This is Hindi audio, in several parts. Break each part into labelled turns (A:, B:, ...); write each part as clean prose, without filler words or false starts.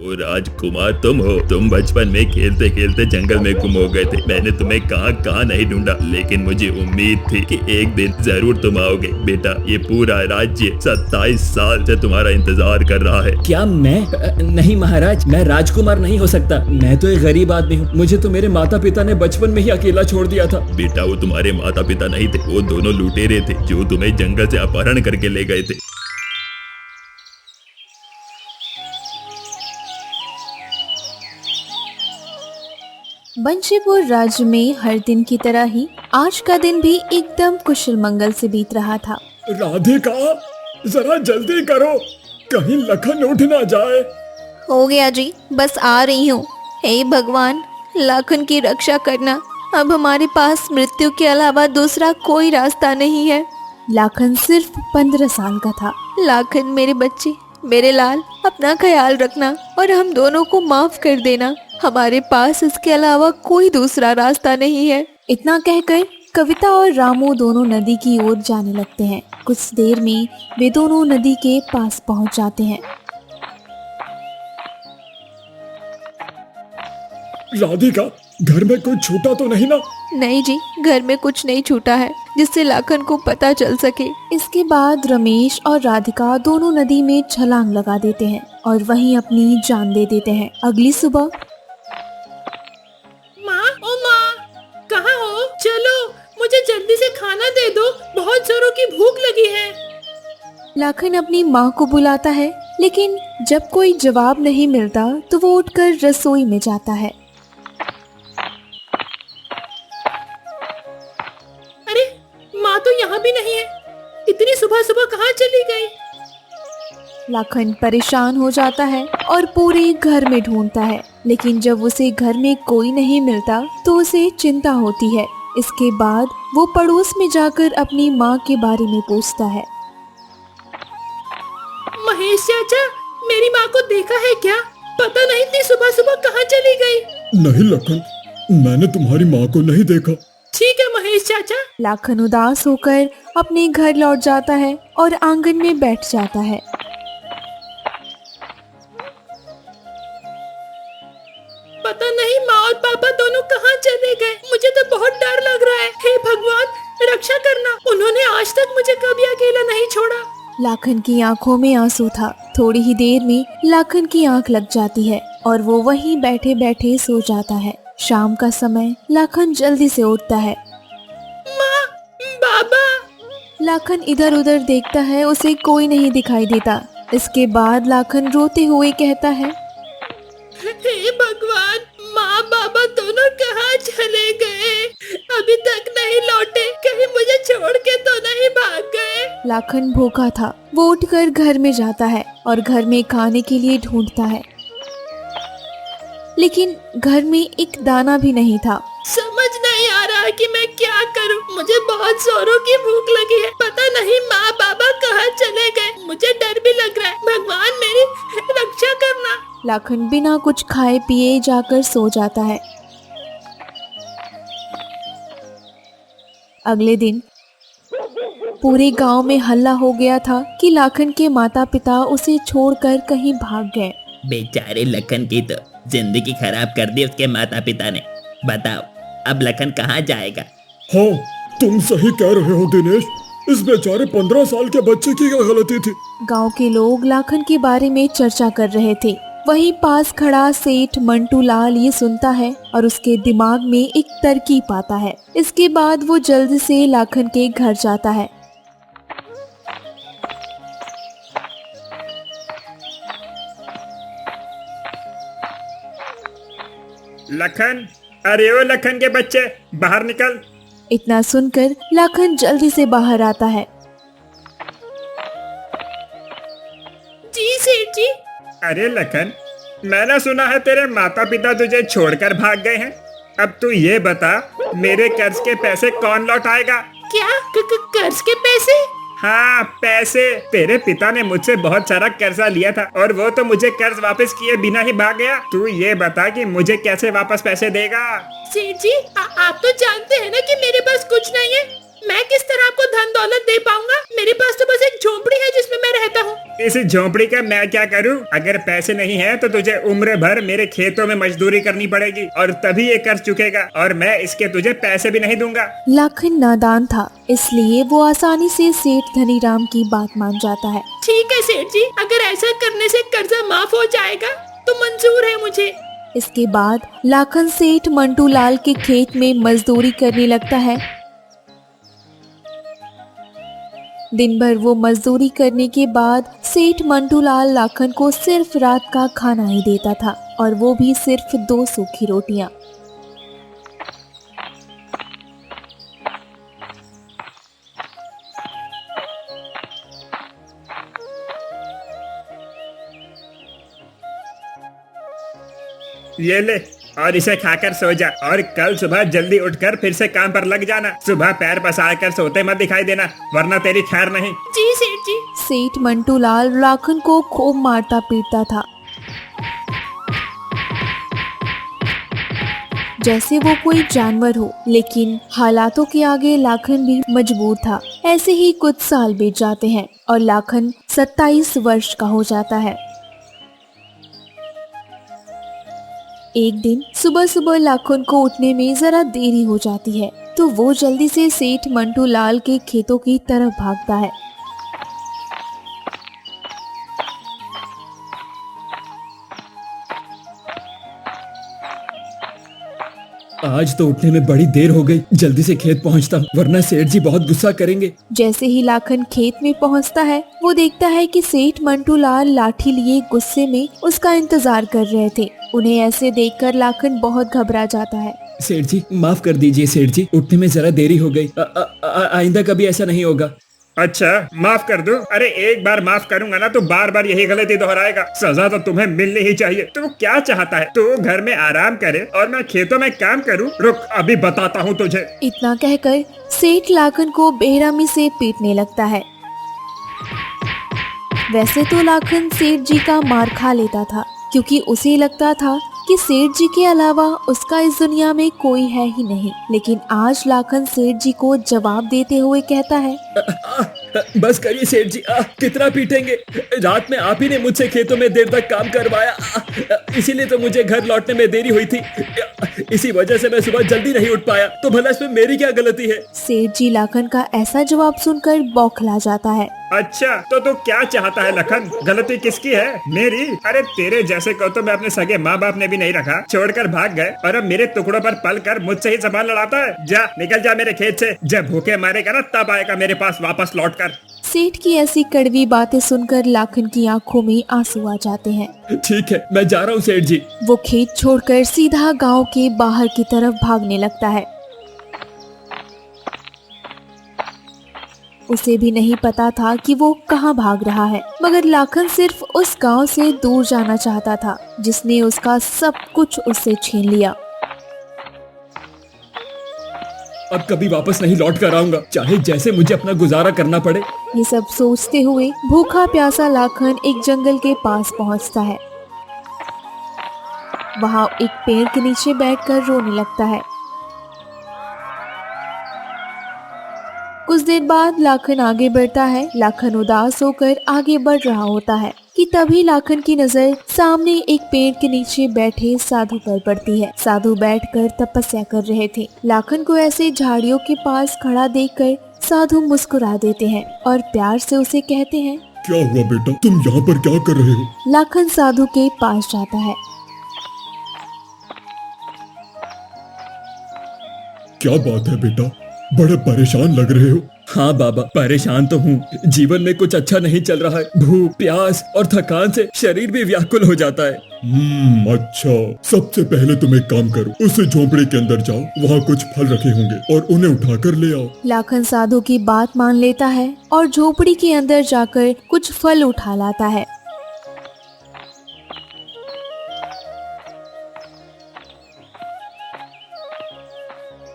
A: ओ राजकुमार, तुम हो। तुम बचपन में खेलते खेलते जंगल में गुम हो गए थे। मैंने तुम्हें कहाँ कहाँ नहीं ढूंढा, लेकिन मुझे उम्मीद थी कि एक दिन जरूर तुम आओगे। बेटा, ये पूरा राज्य 27 साल से तुम्हारा इंतजार कर रहा है।
B: क्या मैं? नहीं महाराज, मैं राजकुमार नहीं हो सकता। मैं तो एक गरीब आदमी हूँ। मुझे तो मेरे माता पिता ने बचपन में ही अकेला छोड़ दिया था।
A: बेटा, वो तुम्हारे माता पिता नहीं थे, वो दोनों लुटेरे थे जो तुम्हें जंगल से अपहरण करके ले गए थे।
C: बंशीपुर राज्य में हर दिन की तरह ही आज का दिन भी एकदम कुशल मंगल से बीत रहा था।
B: राधिका, जरा जल्दी करो, कहीं लखन उठ ना जाए।
C: हो गया जी, बस आ रही हूँ। हे भगवान, लाखन की रक्षा करना। अब हमारे पास मृत्यु के अलावा दूसरा कोई रास्ता नहीं है। लाखन सिर्फ 15 साल का था। लाखन मेरे बच्चे, मेरे लाल, अपना ख्याल रखना और हम दोनों को माफ कर देना। हमारे पास इसके अलावा कोई दूसरा रास्ता नहीं है। इतना कहकर कविता और रामू दोनों नदी की ओर जाने लगते हैं। कुछ देर में वे दोनों नदी के पास पहुंच जाते हैं।
B: राधिका, घर में कुछ छूटा तो नहीं ना?
C: नहीं जी, घर में कुछ नहीं छूटा है जिससे लाखन को पता चल सके। इसके बाद रमेश और राधिका दोनों नदी में छलांग लगा देते हैं और वहीं अपनी जान दे देते हैं। अगली सुबह,
D: माँ, ओ माँ, कहाँ हो? चलो, मुझे जल्दी से खाना दे दो, बहुत जोरों की भूख लगी है।
C: लाखन अपनी माँ को बुलाता है, लेकिन जब कोई जवाब नहीं मिलता तो वो उठकर रसोई में जाता है।
D: अरे, माँ तो यहाँ भी नहीं है। इतनी सुबह सुबह कहाँ चली गई?
C: लाखन परेशान हो जाता है और पूरे घर में ढूंढता है, लेकिन जब उसे घर में कोई नहीं मिलता तो उसे चिंता होती है। इसके बाद वो पड़ोस में जाकर अपनी माँ के बारे में पूछता है।
D: महेश चाचा, मेरी माँ को देखा है क्या? पता नहीं इतनी सुबह सुबह कहाँ चली गई।
B: नहीं लखन, मैंने तुम्हारी माँ को नहीं देखा।
D: ठीक है महेश चाचा।
C: लाखन उदास होकर अपने घर लौट जाता है और आंगन में बैठ जाता है।
D: पता नहीं माँ और पापा दोनों कहाँ चले गए। मुझे तो बहुत डर लग रहा है। हे भगवान, रक्षा करना। उन्होंने आज तक मुझे कभी अकेला नहीं छोड़ा।
C: लाखन की आंखों में आंसू था। थोड़ी ही देर में लाखन की आंख लग जाती है और वो वहीं बैठे बैठे सो जाता है। शाम का समय लाखन जल्दी से उठता है।
D: माँ, बाबा।
C: लाखन इधर उधर देखता है, उसे कोई नहीं दिखाई देता। इसके बाद लाखन रोते हुए कहता है,
D: हे भगवान, माँ बाबा दोनों कहाँ चले गए? अभी तक नहीं लौटे। कहीं मुझे छोड़ के तो नहीं भाग गए?
C: लाखन भूखा था। वो उठकर घर में जाता है और घर में खाने के लिए ढूंढता है, लेकिन घर में एक दाना भी नहीं था।
D: समझ नहीं आ रहा कि मैं क्या करूं। मुझे बहुत जोरों की भूख लगी है। पता नहीं माँ बाबा कहाँ चले गए। मुझे डर भी लग रहा है। भगवान, मेरी रक्षा करना।
C: लाखन बिना कुछ खाए पिए जाकर सो जाता है। अगले दिन पूरे गांव में हल्ला हो गया था कि लाखन के माता पिता उसे छोड़कर कहीं भाग गए।
E: बेचारे लखन की तो जिंदगी खराब कर दी उसके माता पिता ने। बताओ, अब लखन कहाँ जाएगा?
B: हाँ, तुम सही कह रहे हो दिनेश। इस बेचारे 15 साल के बच्चे की क्या गलती थी?
C: गांव के लोग लाखन के बारे में चर्चा कर रहे थे। वहीं पास खड़ा सेठ मंटू लाल ये सुनता है और उसके दिमाग में एक तरकीब आता है। इसके बाद वो जल्द से लाखन के घर जाता है।
F: लखन, अरे ओ लखन के बच्चे, बाहर निकल।
C: इतना सुनकर लाखन जल्दी से बाहर आता है।
D: जी सेठ जी।
F: अरे लखन, मैंने सुना है तेरे माता पिता तुझे छोड़कर भाग गए हैं। अब तू ये बता, मेरे कर्ज के पैसे कौन लौटाएगा?
D: क्या? कर्ज के पैसे?
F: हाँ, पैसे। तेरे पिता ने मुझसे बहुत सारा कर्जा लिया था और वो तो मुझे कर्ज वापस किए बिना ही भाग गया। तू ये बता कि मुझे कैसे वापस पैसे देगा?
D: सेठ जी, आप तो जानते हैं ना कि मेरे पास कुछ नहीं है। मैं किस तरह आपको धन दौलत दे पाऊंगा? मेरे पास तो बस एक झोपड़ी है जिसमें मैं रहता हूँ।
F: इस झोपड़ी का मैं क्या करूं? अगर पैसे नहीं है तो तुझे उम्र भर मेरे खेतों में मजदूरी करनी पड़ेगी और तभी ये कर्ज चुकेगा, और मैं इसके तुझे पैसे भी नहीं दूंगा।
C: लाखन नादान था, इसलिए वो आसानी से सेठ धनीराम की बात मान जाता है।
D: ठीक है सेठ जी, अगर ऐसा करने से कर्जा माफ हो जाएगा तो मंजूर है मुझे।
C: इसके बाद लाखन सेठ मंटू लाल के खेत में मजदूरी करने लगता है। दिन भर वो मजदूरी करने के बाद सेठ मंटू लाल लाखन को सिर्फ रात का खाना ही देता था, और वो भी सिर्फ 2 सूखी रोटियां।
F: ये ले और इसे खाकर सो जा, और कल सुबह जल्दी उठकर फिर से काम पर लग जाना। सुबह पैर पसार कर सोते मत दिखाई देना, वरना तेरी खैर नहीं।
D: जी सेठ जी।
C: सेठ मंटू लाल लाखन को खूब मारता पीटता था, जैसे वो कोई जानवर हो। लेकिन हालातों के आगे लाखन भी मजबूर था। ऐसे ही कुछ साल बीत जाते हैं और लाखन 27 वर्ष का हो जाता है। एक दिन सुबह सुबह लाखन को उठने में जरा देरी हो जाती है, तो वो जल्दी से सेठ मंटू लाल के खेतों की तरफ भागता है।
B: आज तो उठने में बड़ी देर हो गई, जल्दी से खेत पहुंचता हूं, वरना सेठ जी बहुत गुस्सा करेंगे।
C: जैसे ही लाखन खेत में पहुंचता है, वो देखता है कि सेठ मंटू लाल लाठी लिए गुस्से में उसका इंतजार कर रहे थे। उन्हें ऐसे देखकर लाखन बहुत घबरा जाता है।
B: सेठ जी माफ कर दीजिए सेठ जी, उठने में जरा देरी हो गई। आइंदा कभी ऐसा नहीं होगा।
F: अच्छा, माफ कर दूं? अरे एक बार माफ करूंगा ना तो बार बार यही गलती दोहराएगा। सजा तो तुम्हें मिलनी ही चाहिए। तू क्या चाहता है? तू घर में आराम करे और मैं खेतों में काम करूं? रुक, अभी बताता हूं तुझे।
C: इतना कहकर सेठ लाखन को बेरहमी से पीटने लगता है। वैसे तो लाखन सेठ जी का मार खा लेता था, क्योंकि उसे लगता था कि सेठ जी के अलावा उसका इस दुनिया में कोई है ही नहीं। लेकिन आज लाखन सेठ जी को जवाब देते हुए कहता है,
B: बस करिए सेठ जी, कितना पीटेंगे? रात में आप ही ने मुझसे खेतों में देर तक काम करवाया, इसीलिए तो मुझे घर लौटने में देरी हुई थी। इसी वजह से मैं सुबह जल्दी नहीं उठ पाया, तो भला इसमें मेरी क्या गलती है?
C: सेठ जी लाखन का ऐसा जवाब सुनकर बौखला जाता है।
F: अच्छा, तो तू क्या चाहता है लखन? गलती किसकी है? मेरी? अरे तेरे जैसे को तो मैं अपने सगे माँ बाप ने भी नहीं रखा, छोड़कर भाग गए, और अब मेरे टुकड़ों पर पल कर मुझसे ही सवाल लड़ाता है। जा, निकल जा मेरे खेत से। जब भूखे मारेगा ना तब आएगा मेरे पास वापस लौट कर।
C: सेठ की ऐसी कड़वी बातें सुनकर लाखन की आंखों में आंसू आ जाते हैं।
B: ठीक है, मैं जा रहा हूँ सेठ जी।
C: वो खेत छोड़कर सीधा गांव के बाहर की तरफ भागने लगता है। उसे भी नहीं पता था कि वो कहाँ भाग रहा है, मगर लाखन सिर्फ उस गांव से दूर जाना चाहता था जिसने उसका सब कुछ उससे छीन लिया।
B: अब कभी वापस नहीं लौट कर आऊंगा, चाहे जैसे मुझे अपना गुजारा करना पड़े।
C: ये सब सोचते हुए भूखा प्यासा लाखन एक जंगल के पास पहुंचता है। वहां एक पेड़ के नीचे बैठकर रोने लगता है। कुछ देर बाद लाखन आगे बढ़ता है। लाखन उदास होकर आगे बढ़ रहा होता है कि तभी लाखन की नजर सामने एक पेड़ के नीचे बैठे साधु पर पड़ती है। साधु बैठकर तपस्या कर रहे थे। लाखन को ऐसे झाड़ियों के पास खड़ा देखकर साधु मुस्कुरा देते हैं और प्यार से उसे कहते हैं,
A: क्या हुआ बेटा, तुम यहाँ पर क्या कर रहे हो?
C: लाखन साधु के पास जाता है।
A: क्या बात है बेटा, बड़े परेशान लग रहे हो?
B: हाँ बाबा, परेशान तो हूँ। जीवन में कुछ अच्छा नहीं चल रहा है। भूख, प्यास और थकान से शरीर भी व्याकुल हो जाता है।
A: अच्छा, सबसे पहले तुम एक काम करो, उस झोंपड़ी के अंदर जाओ, वहाँ कुछ फल रखे होंगे और उन्हें उठाकर ले आओ।
C: लाखन साधु की बात मान लेता है और झोपड़ी के अंदर जाकर कुछ फल उठा लाता है।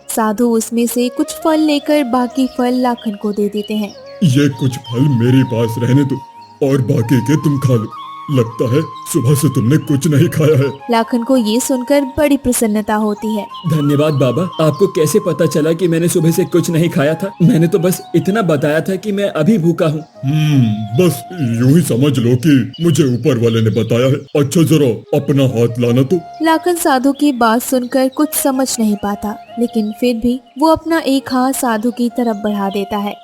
C: साधु उसमें से कुछ फल लेकर बाकी फल लाखन को दे देते हैं।
A: ये कुछ फल मेरे पास रहने दो और बाकी के तुम खा लो। लगता है सुबह से तुमने कुछ नहीं खाया है।
C: लाखन को ये सुनकर बड़ी प्रसन्नता होती है।
B: धन्यवाद बाबा। आपको कैसे पता चला कि मैंने सुबह से कुछ नहीं खाया था? मैंने तो बस इतना बताया था कि मैं अभी भूखा हूँ।
A: बस यूं ही समझ लो कि मुझे ऊपर वाले ने बताया है। अच्छा जरा अपना हाथ लाना तो।
C: लाखन साधु की बात सुनकर कुछ समझ नहीं पाता, लेकिन फिर भी वो अपना एक हाथ साधु की तरफ बढ़ा देता है।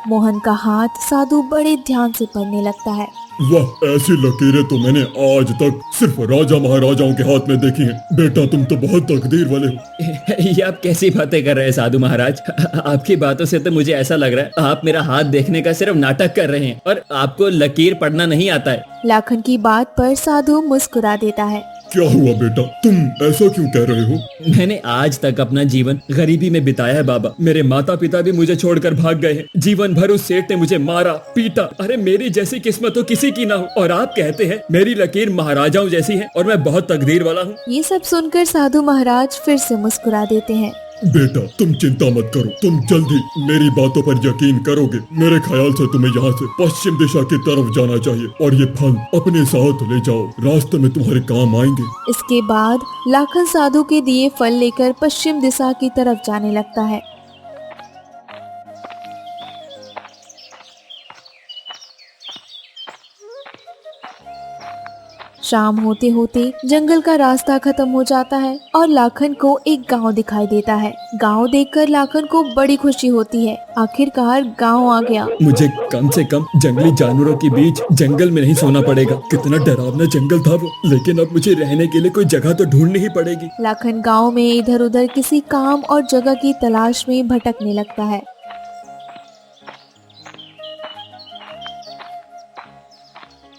C: मोहन का हाथ साधु बड़े ध्यान से पढ़ने लगता है।
A: वाह, ऐसी लकीरें तो मैंने आज तक सिर्फ राजा महाराजाओं के हाथ में देखी हैं। बेटा तुम तो बहुत तकदीर वाले हो।
B: ये आप कैसी बातें कर रहे हैं साधु महाराज? आपकी बातों से तो मुझे ऐसा लग रहा है आप मेरा हाथ देखने का सिर्फ नाटक कर रहे हैं और आपको लकीर पढ़ना नहीं आता है।
C: लाखन की बात पर साधु मुस्कुरा देता है।
A: क्या हुआ बेटा, तुम ऐसा क्यों कह रहे हो?
B: मैंने आज तक अपना जीवन गरीबी में बिताया है बाबा। मेरे माता पिता भी मुझे छोड़कर भाग गए हैं। जीवन भर उस सेठ ने मुझे मारा पीटा। अरे मेरी जैसी किस्मत तो किसी की ना हो, और आप कहते हैं मेरी लकीर महाराजाओं जैसी है और मैं बहुत तकदीर वाला हूँ।
C: ये सब सुनकर साधु महाराज फिर से मुस्कुरा देते हैं।
A: बेटा तुम चिंता मत करो, तुम जल्दी मेरी बातों पर यकीन करोगे। मेरे ख्याल से तुम्हें यहाँ से पश्चिम दिशा की तरफ जाना चाहिए और ये फल अपने साथ ले जाओ, रास्ते में तुम्हारे काम आएंगे।
C: इसके बाद लाखन साधु के दिए फल लेकर पश्चिम दिशा की तरफ जाने लगता है। शाम होते होते जंगल का रास्ता खत्म हो जाता है और लाखन को एक गांव दिखाई देता है। गांव देखकर लाखन को बड़ी खुशी होती है। आखिरकार गांव आ गया।
B: मुझे कम से कम जंगली जानवरों के बीच जंगल में नहीं सोना पड़ेगा। कितना डरावना जंगल था वो, लेकिन अब मुझे रहने के लिए कोई जगह तो ढूंढनी ही पड़ेगी।
C: लाखन गांव में इधर उधर किसी काम और जगह की तलाश में भटकने लगता है।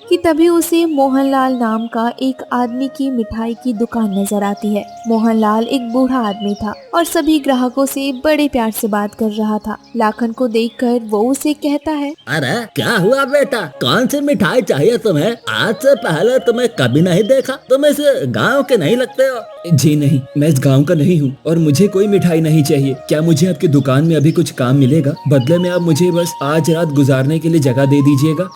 C: कि तभी उसे मोहनलाल नाम का एक आदमी की मिठाई की दुकान नजर आती है। मोहनलाल एक बूढ़ा आदमी था और सभी ग्राहकों से बड़े प्यार से बात कर रहा था। लाखन को देखकर वो उसे कहता है,
E: अरे क्या हुआ बेटा, कौन सी मिठाई चाहिए तुम्हें? आज से पहले तुम्हें कभी नहीं देखा, तुम इस गांव के नहीं लगते हो।
B: जी नहीं, मैं इस गांव का नहीं हूँ और मुझे कोई मिठाई नहीं चाहिए। क्या मुझे आपकी दुकान में अभी कुछ काम मिलेगा? बदले में आप मुझे बस आज रात गुजारने के लिए जगह दे दीजिएगा।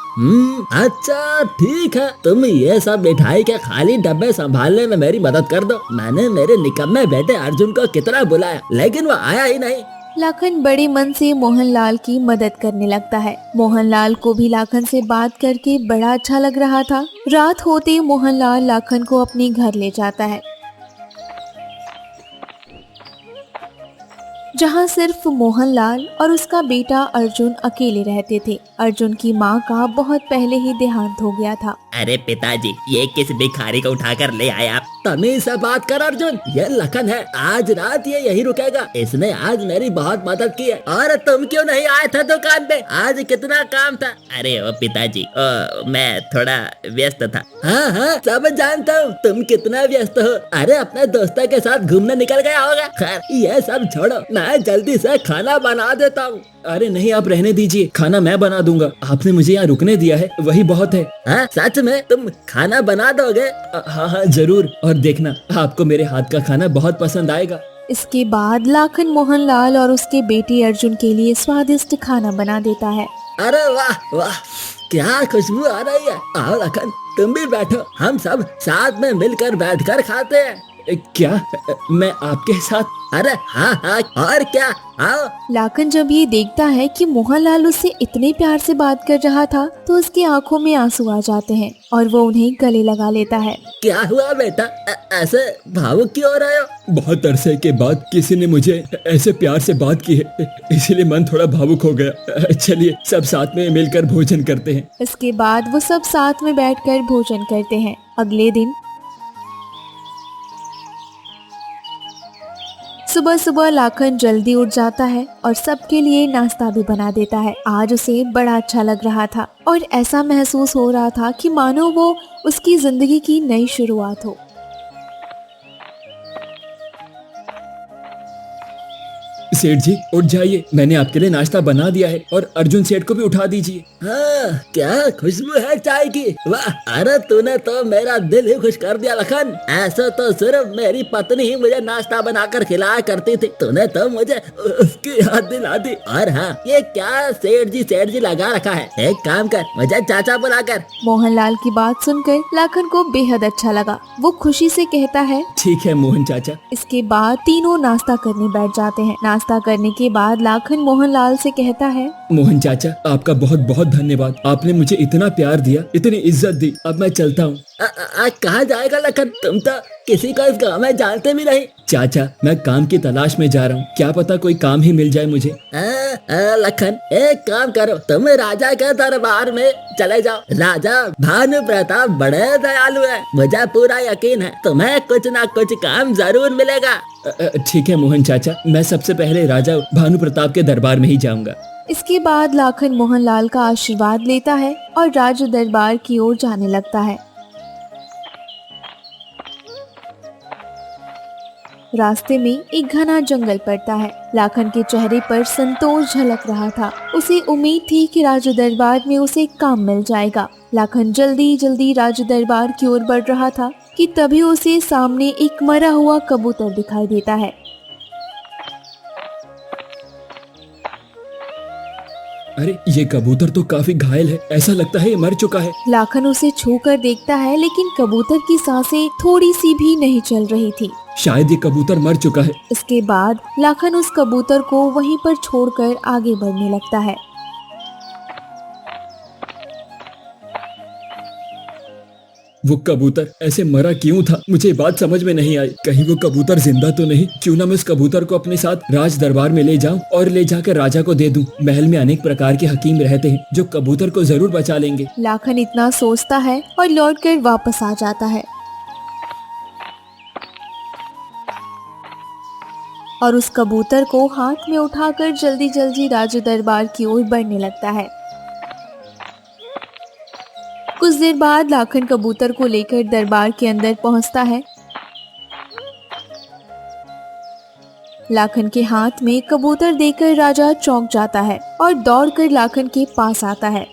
E: अच्छा ठीक है, तुम ये सब मिठाई के खाली डब्बे संभालने में मेरी मदद कर दो। मैंने मेरे निकम्मे बेटे अर्जुन को कितना बुलाया, लेकिन वो आया ही नहीं।
C: लाखन बड़े मन से मोहनलाल की मदद करने लगता है। मोहनलाल को भी लाखन से बात करके बड़ा अच्छा लग रहा था। रात होते मोहनलाल लाखन को अपने घर ले जाता है, जहाँ सिर्फ मोहनलाल और उसका बेटा अर्जुन अकेले रहते थे। अर्जुन की माँ का बहुत पहले ही देहांत हो गया था।
E: अरे पिताजी, ये किस भिखारी को उठाकर ले आए आप? तमीज से बात कर अर्जुन, ये लखन है, आज रात ये यही रुकेगा। इसने आज मेरी बहुत मदद की है। और तुम क्यों नहीं आए थे दुकान पे? आज कितना काम था। अरे ओ पिताजी, मैं थोड़ा व्यस्त था। हाँ सब जानता हूँ तुम कितना व्यस्त हो। अरे अपने दोस्तों के साथ घूमने निकल गया होगा। खैर ये सब छोड़ो, मैं जल्दी से खाना बना देता हूँ।
B: अरे नहीं, आप रहने दीजिए, खाना मैं बना दूंगा। आपने मुझे यहाँ रुकने दिया है, वही बहुत है।
E: हाँ सच में तुम खाना बना दोगे?
B: हाँ जरूर, और देखना आपको मेरे हाथ का खाना बहुत पसंद आएगा।
C: इसके बाद लाखन मोहनलाल और उसके बेटे अर्जुन के लिए स्वादिष्ट खाना बना देता है।
E: अरे वाह वाह, क्या खुशबू आ रही है। आओ लखन, तुम भी बैठो, हम सब साथ में मिलकर बैठकर खाते हैं।
B: क्या मैं आपके साथ?
E: अरे हाँ और क्या, आओ।
C: लाखन जब ये देखता है कि मोहनलाल उससे इतने प्यार से बात कर रहा था तो उसकी आंखों में आंसू आ जाते हैं और वो उन्हें गले लगा लेता है।
E: क्या हुआ बेटा, ऐसे भावुक क्यों हो रहे हो?
B: बहुत अरसे के बाद किसी ने मुझे ऐसे प्यार से बात की है, इसीलिए मन थोड़ा भावुक हो गया। चलिए सब साथ में मिलकर भोजन करते हैं।
C: इसके बाद वो सब साथ में बैठकर भोजन करते हैं। अगले दिन सुबह सुबह लाखन जल्दी उठ जाता है और सबके लिए नाश्ता भी बना देता है। आज उसे बड़ा अच्छा लग रहा था और ऐसा महसूस हो रहा था कि मानो वो उसकी जिंदगी की नई शुरुआत हो।
B: सेठ जी उठ जाइए, मैंने आपके लिए नाश्ता बना दिया है और अर्जुन सेठ को भी उठा दीजिए।
E: हाँ, क्या खुशबू है चाय की। वाह, अरे तूने तो मेरा दिल ही खुश कर दिया लखन। ऐसा तो सिर्फ मेरी पत्नी ही मुझे नाश्ता बनाकर खिलाया करती थी, तूने तो मुझे उसकी याद दिला दी। और हाँ, ये क्या सेठ जी लगा रखा है। एक काम कर, मुझे चाचा बुलाकर।
C: मोहनलाल की बात सुनकर लाखन को बेहद अच्छा लगा। वो खुशी से कहता है
B: ठीक है मोहन चाचा।
C: इसके बाद तीनों नाश्ता करने बैठ जाते हैं। नाश्ता करने के बाद लाखन मोहनलाल से कहता है
B: मोहन चाचा आपका बहुत बहुत धन्यवाद, आपने मुझे इतना प्यार दिया, इतनी इज्जत दी। अब मैं चलता हूँ।
E: कहाँ जाएगा लखन, तुम तो किसी को इस गाँव में जानते भी नहीं।
B: चाचा मैं काम की तलाश में जा रहा हूँ, क्या पता कोई काम ही मिल जाए मुझे।
E: लखन एक काम करो, तुम राजा के दरबार में चले जाओ। राजा भानु प्रताप बड़े दयालु है, मुझे पूरा यकीन है तुम्हें कुछ ना कुछ काम जरूर मिलेगा।
B: ठीक है मोहन चाचा, मैं सबसे पहले राजा भानु प्रताप के दरबार में ही जाऊंगा।
C: इसके बाद लाखन मोहनलाल का आशीर्वाद लेता है और राज दरबार की ओर जाने लगता है। रास्ते में एक घना जंगल पड़ता है। लाखन के चेहरे पर संतोष झलक रहा था। उसे उम्मीद थी कि राज दरबार में उसे काम मिल जाएगा। लाखन जल्दी जल्दी राज दरबार की ओर बढ़ रहा था कि तभी उसे सामने एक मरा हुआ कबूतर दिखाई देता है।
B: अरे ये कबूतर तो काफी घायल है, ऐसा लगता है ये मर चुका है।
C: लाखन उसे छूकर देखता है, लेकिन कबूतर की सांसें थोड़ी सी भी नहीं चल रही थी।
B: शायद ये कबूतर मर चुका है।
C: इसके बाद लाखन उस कबूतर को वहीं पर छोड़कर आगे बढ़ने लगता है।
B: वो कबूतर ऐसे मरा क्यों था, मुझे बात समझ में नहीं आई। कहीं वो कबूतर जिंदा तो नहीं। क्यों ना मैं उस कबूतर को अपने साथ राज दरबार में ले जाऊं और ले जाकर राजा को दे दूं। महल में अनेक प्रकार के हकीम रहते हैं जो कबूतर को जरूर बचा लेंगे।
C: लाखन इतना सोचता है और लौटकर वापस आ जाता है और उस कबूतर को हाथ में उठाकर जल्दी जल्दी राज दरबार की ओर बढ़ने लगता है। कुछ देर बाद लाखन कबूतर को लेकर दरबार के अंदर पहुंचता है। लाखन के हाथ में कबूतर देखकर राजा चौंक जाता है और दौड़कर लाखन के पास आता है।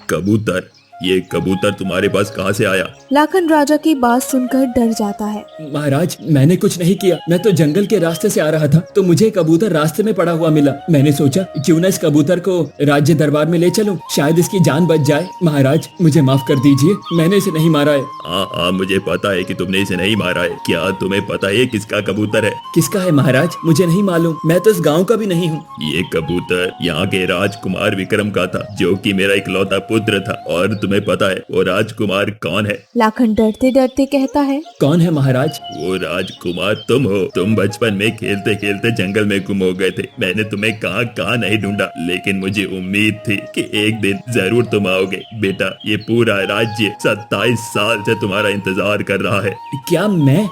A: कबूतर, ये कबूतर तुम्हारे पास कहाँ से आया?
C: लाखन राजा की बात सुनकर डर जाता है।
B: महाराज मैंने कुछ नहीं किया, मैं तो जंगल के रास्ते से आ रहा था तो मुझे कबूतर रास्ते में पड़ा हुआ मिला। मैंने सोचा क्यों न इस कबूतर को राज्य दरबार में ले चलूं, शायद इसकी जान बच जाए। महाराज मुझे माफ कर दीजिए, मैंने इसे नहीं मारा है।
A: हाँ, मुझे पता है कि तुमने इसे नहीं मारा है। क्या तुम्हें पता है किसका कबूतर है?
B: किसका है महाराज? मुझे नहीं मालूम, मैं तो इस गाँव का भी नहीं हूँ।
A: ये कबूतर यहाँ के राजकुमार विक्रम का था, जो कि मेरा इकलौता पुत्र था। और तुम्हें पता है वो राजकुमार कौन है?
C: लाखन डरते डरते कहता है
B: कौन है महाराज?
A: वो राजकुमार तुम हो। तुम बचपन में खेलते खेलते जंगल में गुम हो गए थे। मैंने तुम्हें कहाँ कहाँ नहीं ढूंढा, लेकिन मुझे उम्मीद थी कि एक दिन जरूर तुम आओगे। बेटा, ये पूरा राज्य 27 साल से तुम्हारा इंतजार कर रहा है।
B: क्या मैं?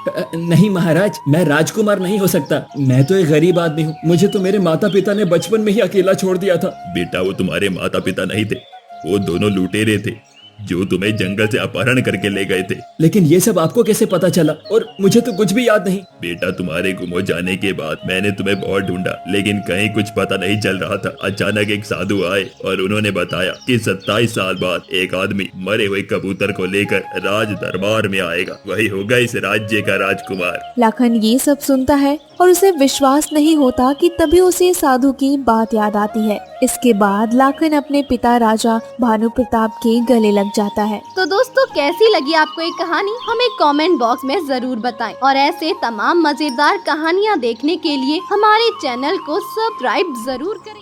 B: नहीं महाराज, मैं राजकुमार नहीं हो सकता। मैं तो एक गरीब आदमी हूँ। मुझे तो मेरे माता पिता ने बचपन में ही अकेला छोड़ दिया था।
A: बेटा, वो तुम्हारे माता पिता नहीं थे, वो दोनों लुटेरे थे जो तुम्हें जंगल से अपहरण करके ले गए थे।
B: लेकिन ये सब आपको कैसे पता चला? और मुझे तो कुछ भी याद नहीं।
A: बेटा, तुम्हारे गुम हो जाने के बाद मैंने तुम्हें बहुत ढूंढा, लेकिन कहीं कुछ पता नहीं चल रहा था। अचानक एक साधु आए और उन्होंने बताया कि 27 साल बाद एक आदमी मरे हुए कबूतर को लेकर राज दरबार में आएगा। वही होगा इस राज्य का राजकुमार।
C: लाखन ये सब सुनता है और उसे विश्वास नहीं होता कि तभी उसे साधु की बात याद आती है। इसके बाद लाखन अपने पिता राजा भानु प्रताप के गले लग जाता है।
G: तो दोस्तों, कैसी लगी आपको ये कहानी? हमें कमेंट बॉक्स में जरूर बताएं और ऐसे तमाम मजेदार कहानियाँ देखने के लिए हमारे चैनल को सब्सक्राइब जरूर करें।